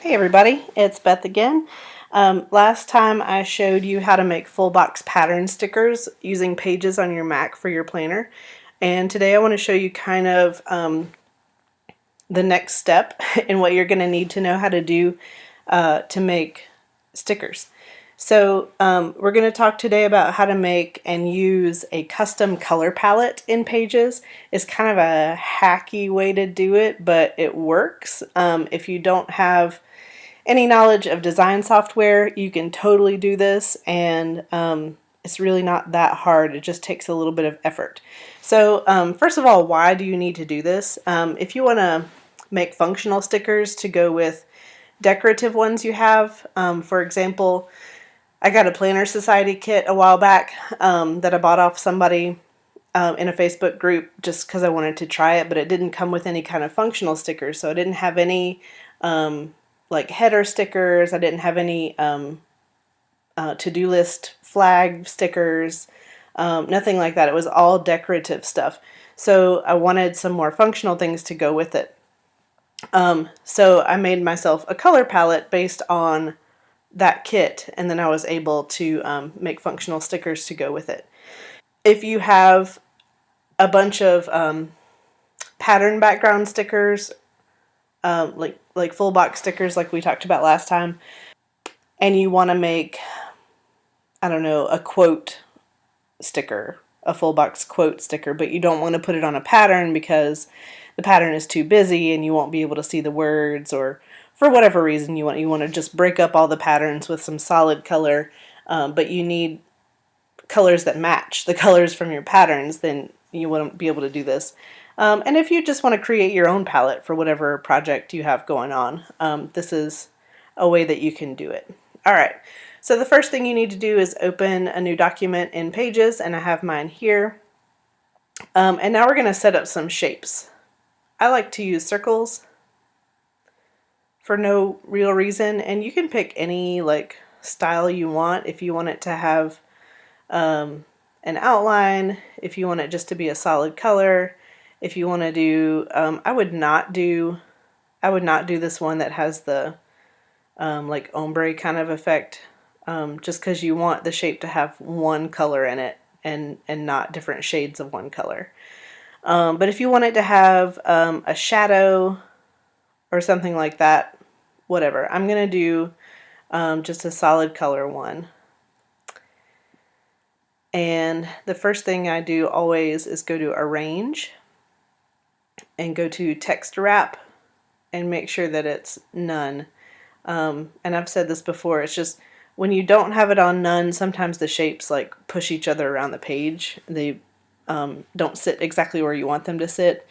Hey everybody, it's Beth again. Last time I showed you how to make full box pattern stickers using Pages on your Mac for your planner. And today I want to show you kind of the next step in what you're going to need to know how to do to make stickers. So we're going to talk today about how to make and use a custom color palette in Pages. It's kind of a hacky way to do it, but it works. If you don't have any knowledge of design software, you can totally do this, and it's really not that hard. It just takes a little bit of effort. So first of all, why do you need to do this? If you want to make functional stickers to go with decorative ones you have, for example, I got a Planner Society kit a while back that I bought off somebody in a Facebook group just because I wanted to try it, but it didn't come with any kind of functional stickers, so I didn't have any like header stickers. I didn't have any to-do list flag stickers, nothing like that. It was all decorative stuff. So I wanted some more functional things to go with it. So I made myself a color palette based on that kit, and then I was able to make functional stickers to go with it. If you have a bunch of pattern background stickers, like full box stickers like we talked about last time, and you want to make, I don't know, a quote sticker, a full box quote sticker, but you don't want to put it on a pattern because the pattern is too busy and you won't be able to see the words, or for whatever reason you want to just break up all the patterns with some solid color, but you need colors that match the colors from your patterns, then you wouldn't be able to do this. And if you just want to create your own palette for whatever project you have going on, this is a way that you can do it. All right, so the first thing you need to do is open a new document in Pages, and I have mine here. And now we're going to set up some shapes. I like to use circles for no real reason, and you can pick any like style you want. If you want it to have an outline, if you want it just to be a solid color, if you want to do, I would not do this one that has the like ombre kind of effect, just because you want the shape to have one color in it and not different shades of one color. But if you want it to have a shadow or something like that, whatever. I'm going to do just a solid color one. And the first thing I do always is go to Arrange and go to Text Wrap and make sure that it's None. And I've said this before, it's just when you don't have it on None, sometimes the shapes like push each other around the page. They don't sit exactly where you want them to sit.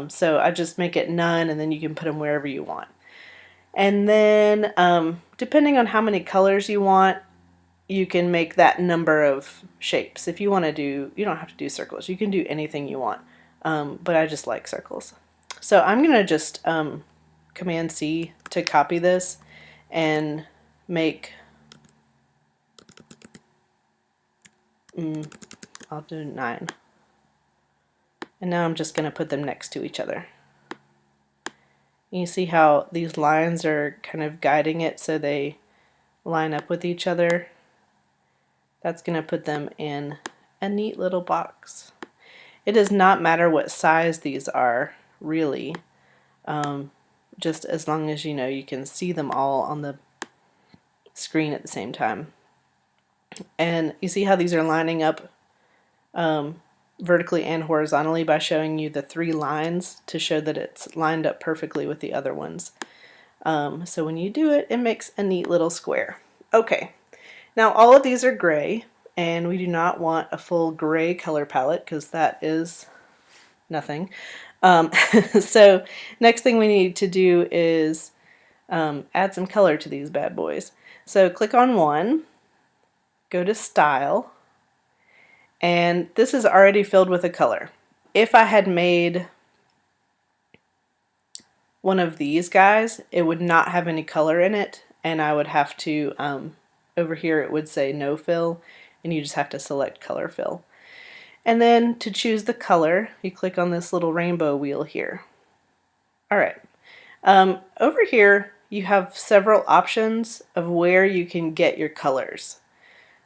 So I just make it None, and then you can put them wherever you want. And then depending on how many colors you want, you can make that number of shapes. If you want to do, you don't have to do circles. You can do anything you want, but I just like circles. So I'm going to just Command C to copy this and make, I'll do 9. And now I'm just going to put them next to each other. You see how these lines are kind of guiding it so they line up with each other? That's going to put them in a neat little box. It does not matter what size these are, really, just as long as you know you can see them all on the screen at the same time. And you see how these are lining up vertically and horizontally by showing you the 3 lines to show that it's lined up perfectly with the other ones. So when you do it, it makes a neat little square. Okay. Now all of these are gray, and we do not want a full gray color palette because that is nothing. So next thing we need to do is add some color to these bad boys. So click on one, go to Style, and this is already filled with a color. If I had made one of these guys, it would not have any color in it, and I would have to over here it would say no fill, and you just have to select color fill. And then to choose the color, you click on this little rainbow wheel here. Alright, over here you have several options of where you can get your colors.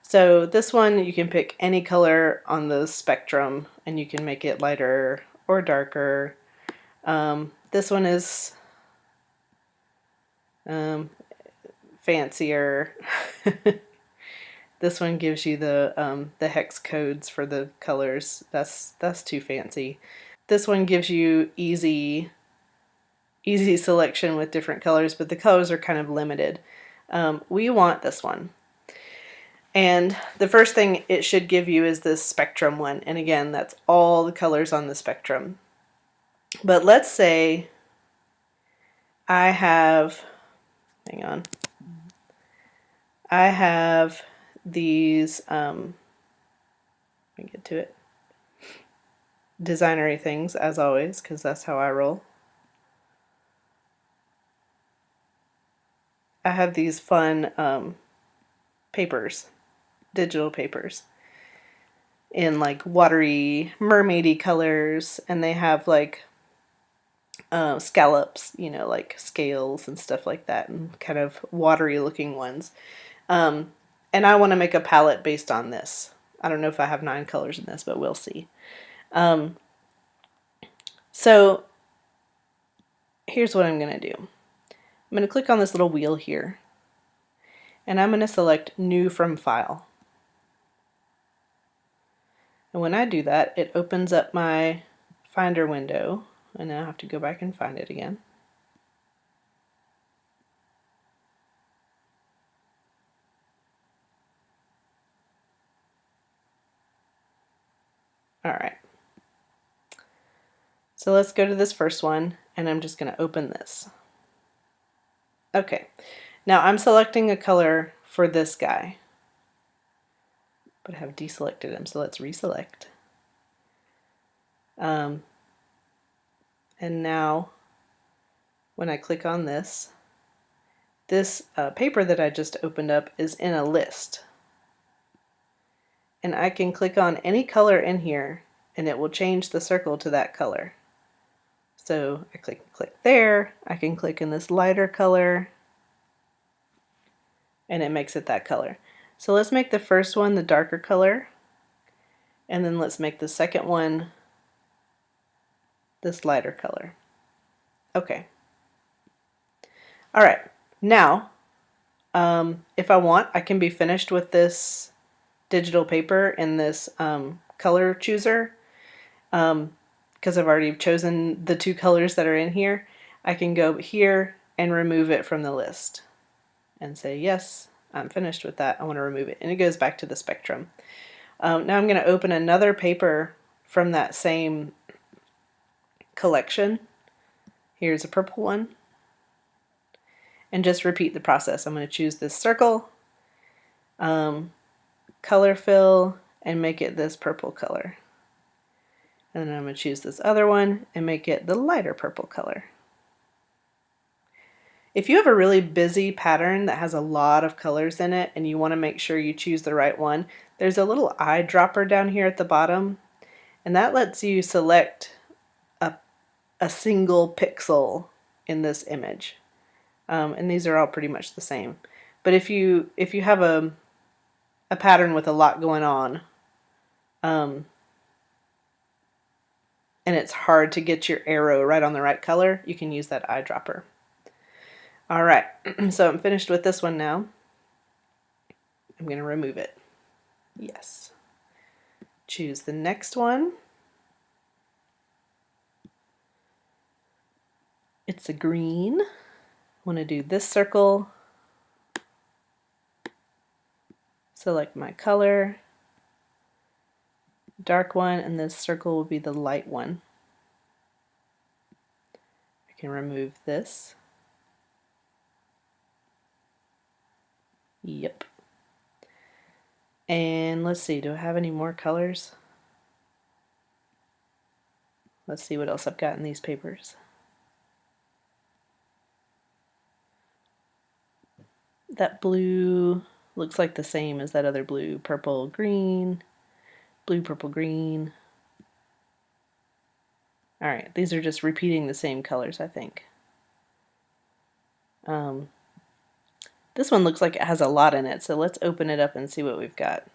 So this one, you can pick any color on the spectrum and you can make it lighter or darker. This one is fancier. This one gives you the hex codes for the colors. That's too fancy. This one gives you easy selection with different colors, but the colors are kind of limited. We want this one. And the first thing it should give you is this spectrum one. And again, that's all the colors on the spectrum. But let's say I have, hang on, I have these, let me get to it, designery things, as always, because that's how I roll. I have these fun papers, digital papers, in like watery, mermaidy colors, and they have like scallops, you know, like scales and stuff like that, and kind of watery looking ones. And I want to make a palette based on this. I don't know if I have 9 colors in this, but we'll see. So here's what I'm going to do. I'm going to click on this little wheel here, and I'm going to select New from File. And when I do that, it opens up my Finder window, and now I have to go back and find it again. All right. So let's go to this first one, and I'm just going to open this. Okay, now I'm selecting a color for this guy, but I have deselected him, so let's reselect. And now when I click on this, paper that I just opened up is in a list. And I can click on any color in here and it will change the circle to that color. So I click there, I can click in this lighter color, and it makes it that color. So let's make the first one the darker color, and then let's make the second one this lighter color. Okay. All right, now if I want, I can be finished with this digital paper in this color chooser. Because I've already chosen the 2 colors that are in here, I can go here and remove it from the list and say, yes, I'm finished with that. I want to remove it. And it goes back to the spectrum. Now I'm going to open another paper from that same collection. Here's a purple one. And just repeat the process. I'm going to choose this circle, color fill, and make it this purple color. And then I'm going to choose this other one and make it the lighter purple color. If you have a really busy pattern that has a lot of colors in it and you want to make sure you choose the right one, there's a little eyedropper down here at the bottom, and that lets you select a single pixel in this image. And these are all pretty much the same. But if you have a pattern with a lot going on, and it's hard to get your arrow right on the right color, you can use that eyedropper. All right, so I'm finished with this one now. I'm going to remove it. Yes. Choose the next one. It's a green. I want to do this circle. Select my color. Dark one, and this circle will be the light one. I can remove this. Yep. And let's see, do I have any more colors? Let's see what else I've got in these papers. That blue looks like the same as that other blue. Purple, green, blue, purple, green. Alright, these are just repeating the same colors, I think. This one looks like it has a lot in it, so let's open it up and see what we've got.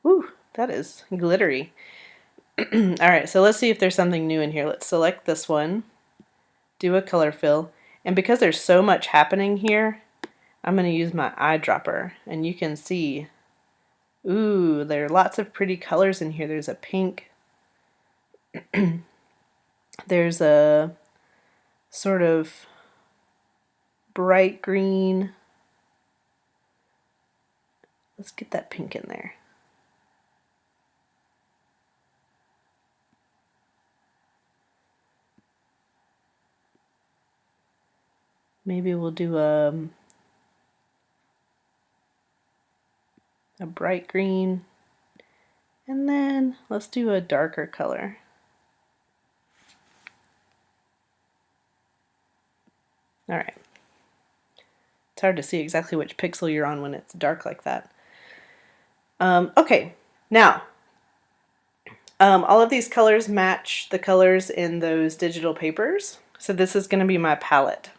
Woo, that is glittery. Alright, so let's see if there's something new in here. Let's select this one, do a color fill, and because there's so much happening here, I'm going to use my eyedropper, and you can see, ooh, there are lots of pretty colors in here. There's a pink, there's a sort of bright green. Let's get that pink in there. Maybe we'll do a bright green, and then let's do a darker color. Alright. It's hard to see exactly which pixel you're on when it's dark like that. Okay, now, all of these colors match the colors in those digital papers, so this is going to be my palette.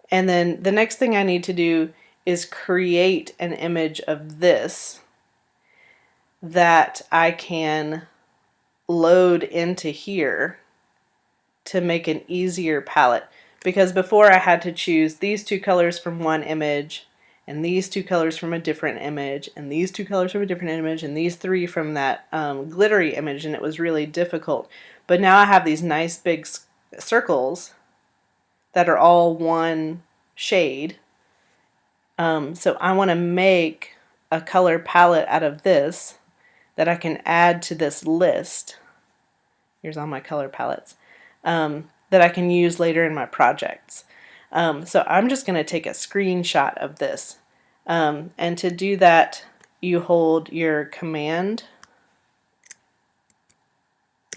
And then the next thing I need to do is create an image of this that I can load into here to make an easier palette. Because before I had to choose these two colors from one image, and these two colors from a different image, and these two colors from a different image, and these three from that glittery image, and it was really difficult. But now I have these nice big circles that are all one shade. So I want to make a color palette out of this that I can add to this list. Here's all my color palettes that I can use later in my projects. So I'm just going to take a screenshot of this. And to do that, you hold your Command,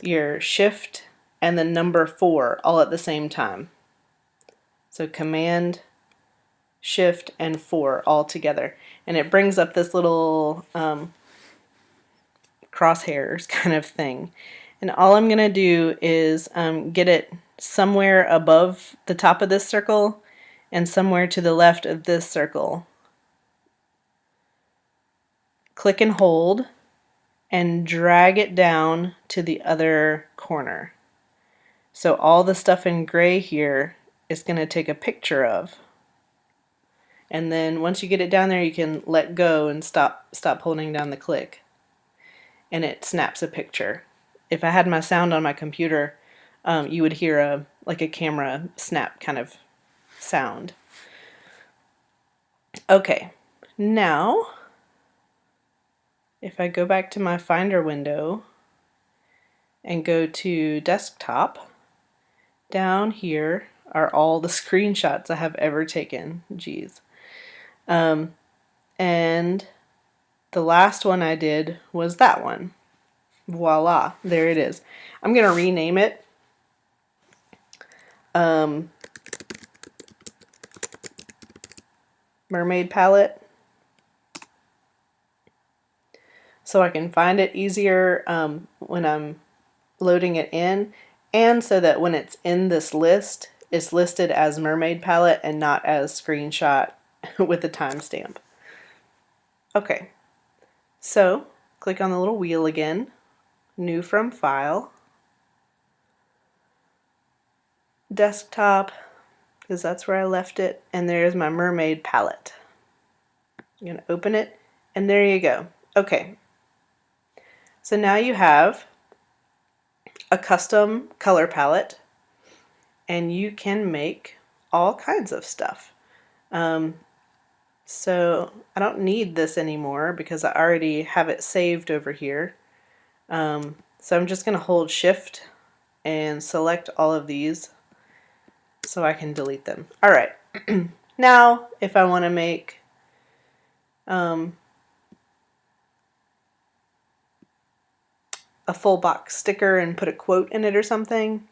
your Shift, and the number 4 all at the same time. So Command, Shift, and 4 all together. And it brings up this little crosshairs kind of thing. And all I'm going to do is get it somewhere above the top of this circle and somewhere to the left of this circle. Click and hold and drag it down to the other corner. So all the stuff in gray here is going to take a picture of. And then once you get it down there, you can let go and stop holding down the click. And it snaps a picture. If I had my sound on my computer, you would hear like a camera snap kind of sound. Okay, now if I go back to my Finder window and go to Desktop, down here are all the screenshots I have ever taken. Geez. And the last one I did was that one. Voila, there it is. I'm going to rename it. Mermaid palette, so I can find it easier when I'm loading it in, and so that when it's in this list, it's listed as mermaid palette and not as screenshot with a timestamp. Okay, so click on the little wheel again, new from file, desktop, because that's where I left it, and there's my mermaid palette. I'm going to open it, and there you go. Okay, so now you have a custom color palette, and you can make all kinds of stuff. So I don't need this anymore because I already have it saved over here. So I'm just going to hold Shift and select all of these so I can delete them. All right. Now, if I want to make a full box sticker and put a quote in it or something,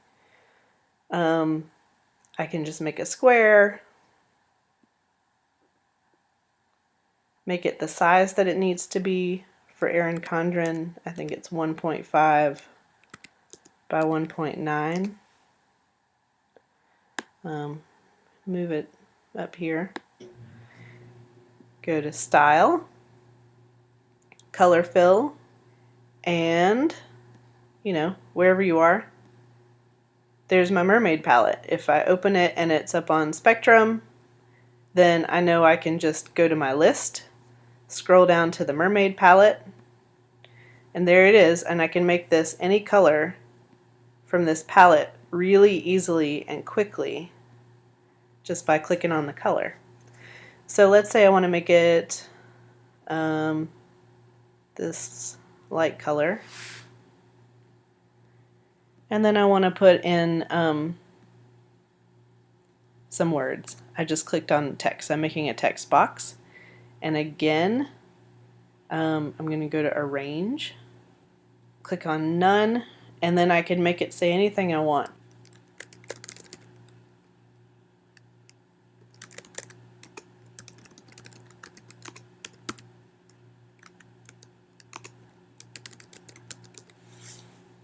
I can just make a square, make it the size that it needs to be. For Erin Condren, I think it's 1.5 by 1.9. move it up here. Go to Style, Color Fill, and, you know, wherever you are, there's my mermaid palette. If I open it and it's up on Spectrum, then I know I can just go to my list, scroll down to the mermaid palette, and there it is, and I can make this any color from this palette really easily and quickly just by clicking on the color. So let's say I want to make it this light color, and then I want to put in some words. I just clicked on text. I'm making a text box, and again I'm going to go to Arrange, click on None, and then I can make it say anything I want.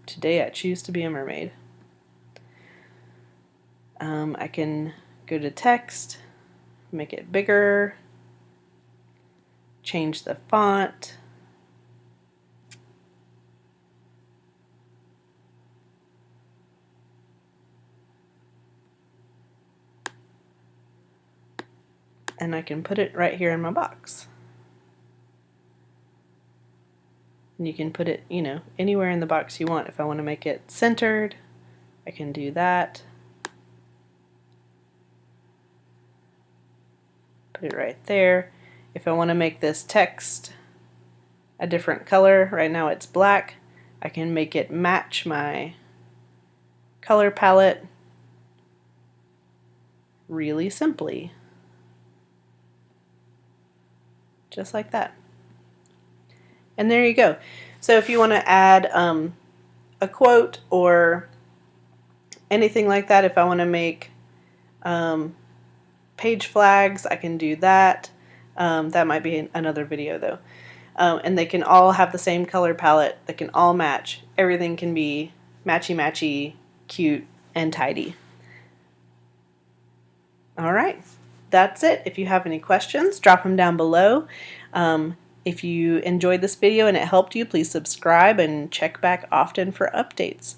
Today I choose to be a mermaid. I can go to text, make it bigger, change the font, and I can put it right here in my box. And you can put it, you know, anywhere in the box you want. If I want to make it centered, I can do that. Put it right there. If I want to make this text a different color, right now it's black, I can make it match my color palette really simply. Just like that. And there you go. So if you want to add a quote or anything like that, if I want to make page flags, I can do that. That might be another video though. And they can all have the same color palette. They can all match. Everything can be matchy-matchy, cute, and tidy. Alright, that's it. If you have any questions, drop them down below. If you enjoyed this video and it helped you, please subscribe and check back often for updates.